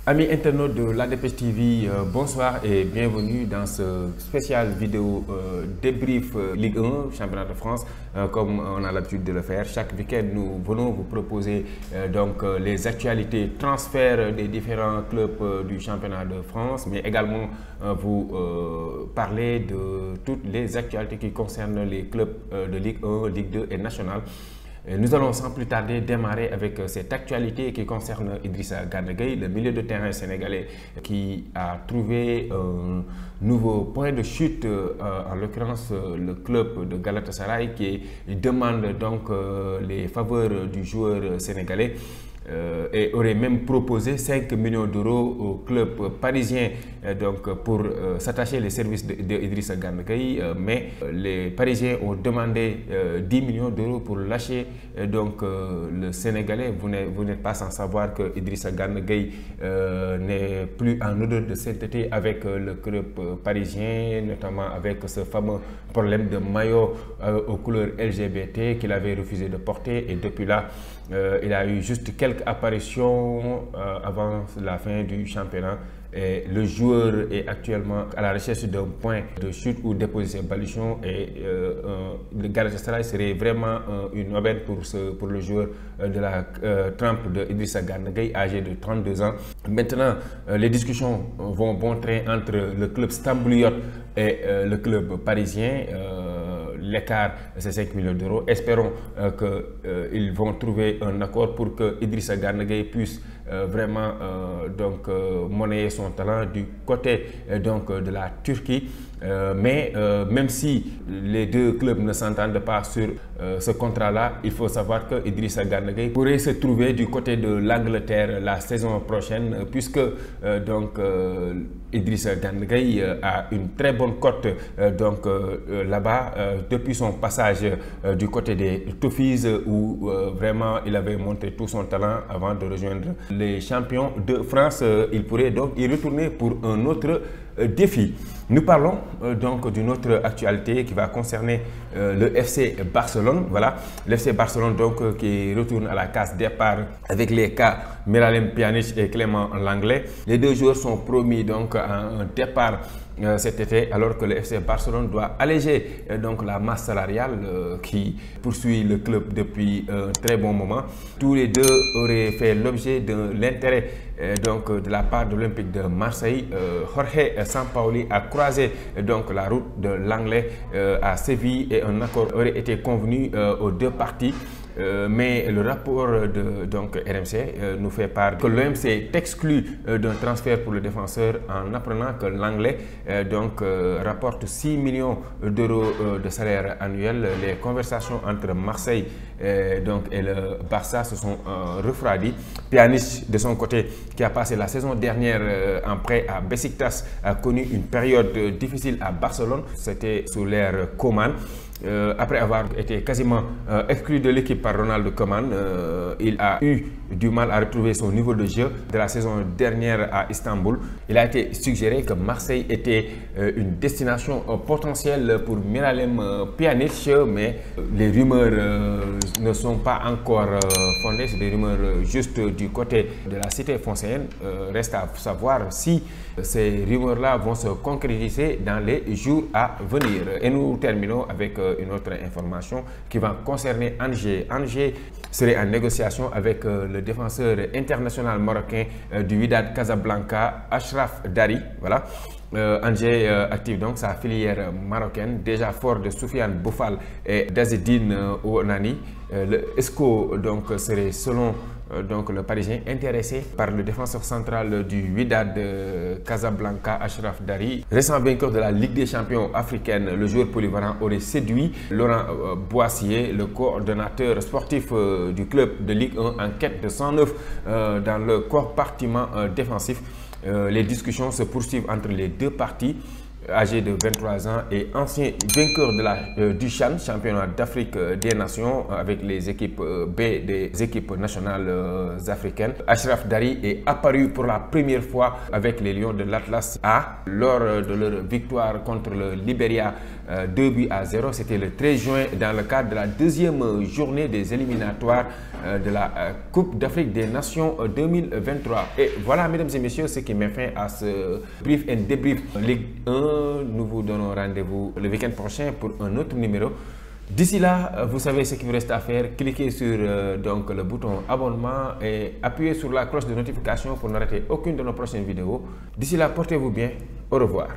Amis internautes de l'ADP TV, bonsoir et bienvenue dans ce spécial vidéo débrief Ligue 1, Championnat de France, comme on a l'habitude de le faire. Chaque week-end, nous venons vous proposer les actualités transferts des différents clubs du Championnat de France, mais également vous parler de toutes les actualités qui concernent les clubs de Ligue 1, Ligue 2 et Nationale. Nous allons sans plus tarder démarrer avec cette actualité qui concerne Idrissa Gana Gueye, le milieu de terrain sénégalais qui a trouvé un nouveau point de chute, en l'occurrence le club de Galatasaray qui demande donc les faveurs du joueur sénégalais. Et aurait même proposé 5 millions d'euros au club parisien pour s'attacher les services d'Idrissa Gana Gueye, mais les Parisiens ont demandé 10 millions d'euros pour lâcher le Sénégalais. Vous n'êtes pas sans savoir que Idrissa Gana Gueye n'est plus en odeur de sainteté avec le club parisien, notamment avec ce fameux problème de maillot aux couleurs LGBT qu'il avait refusé de porter, et depuis là il a eu juste quelques apparitions avant la fin du championnat. Et le joueur est actuellement à la recherche d'un point de chute où déposer ses baluchons, et le Galatasaray serait vraiment une aubaine pour le joueur de la trempe de Idrissa Gana Gueye, âgé de 32 ans. Maintenant, les discussions vont bon train entre le club stambouliote et le club parisien. L'écart, c'est 5 millions d'euros. Espérons qu'ils vont trouver un accord pour que Idrissa Gana Gueye puisse vraiment monnayer son talent du côté de la Turquie. Mais même si les deux clubs ne s'entendent pas sur ce contrat-là, il faut savoir que Idrissa Gana Gueye pourrait se trouver du côté de l'Angleterre la saison prochaine, puisque Idrissa Gana Gueye a une très bonne cote là-bas depuis son passage du côté des Toffees, où vraiment il avait montré tout son talent avant de rejoindre les champions de France. Il pourrait donc y retourner pour un autre défi. Nous parlons d'une autre actualité qui va concerner le FC Barcelone. Voilà, l'FC Barcelone qui retourne à la case départ avec les cas Miralem Pjanic et Clément Lenglet. Les deux joueurs sont promis à un départ cet été, alors que le FC Barcelone doit alléger la masse salariale qui poursuit le club depuis un très bon moment. Tous les deux auraient fait l'objet de l'intérêt de la part de l'Olympique de Marseille. Jorge Sampaoli a croisé la route de Lenglet à Séville, et un accord aurait été convenu aux deux parties. Mais le rapport de RMC nous fait part que l'OM s'est exclu d'un transfert pour le défenseur en apprenant que Lenglet rapporte 6 millions d'euros de salaire annuel. Les conversations entre Marseille et le Barça se sont refroidies. Pjanic, de son côté, qui a passé la saison dernière en prêt à Besiktas, a connu une période difficile à Barcelone. C'était sous l'ère Koeman. Après avoir été quasiment exclu de l'équipe par Ronald Koeman, il a eu du mal à retrouver son niveau de jeu de la saison dernière à Istanbul. Il a été suggéré que Marseille était une destination potentielle pour Miralem Pjanic, mais les rumeurs ne sont pas encore fondées. C'est des rumeurs juste du côté de la cité phocéenne. Reste à savoir si ces rumeurs-là vont se concrétiser dans les jours à venir. Et nous terminons avec une autre information qui va concerner Angers. Angers serait en négociation avec le défenseur international marocain du Wydad Casablanca, Achraf Dari. Voilà. Angers active sa filière marocaine, déjà fort de Soufiane Boufal et d'Azzedine Ouanani. Le ESCO serait, selon le Parisien, intéressé par le défenseur central du Wydad Casablanca, Achraf Dari. Récent vainqueur de la Ligue des champions africaine, le joueur polyvalent aurait séduit Laurent Boissier, le coordonnateur sportif du club de Ligue 1, en quête de 109 dans le compartiment défensif. Les discussions se poursuivent entre les deux parties. âgé de 23 ans et ancien vainqueur du CHAN, championnat d'Afrique des Nations, avec les équipes B des équipes nationales africaines. Achraf Dari est apparu pour la première fois avec les Lions de l'Atlas A lors de leur victoire contre le Libéria 2-0. C'était le 13 juin dans le cadre de la deuxième journée des éliminatoires de la Coupe d'Afrique des Nations 2023. Et voilà, mesdames et messieurs, ce qui met fin à ce brief and débrief Ligue 1. Nous vous donnons rendez-vous le week-end prochain pour un autre numéro. D'ici là, vous savez ce qu'il vous reste à faire. Cliquez sur donc, le bouton abonnement et appuyez sur la cloche de notification pour ne rater aucune de nos prochaines vidéos. D'ici là, portez-vous bien. Au revoir.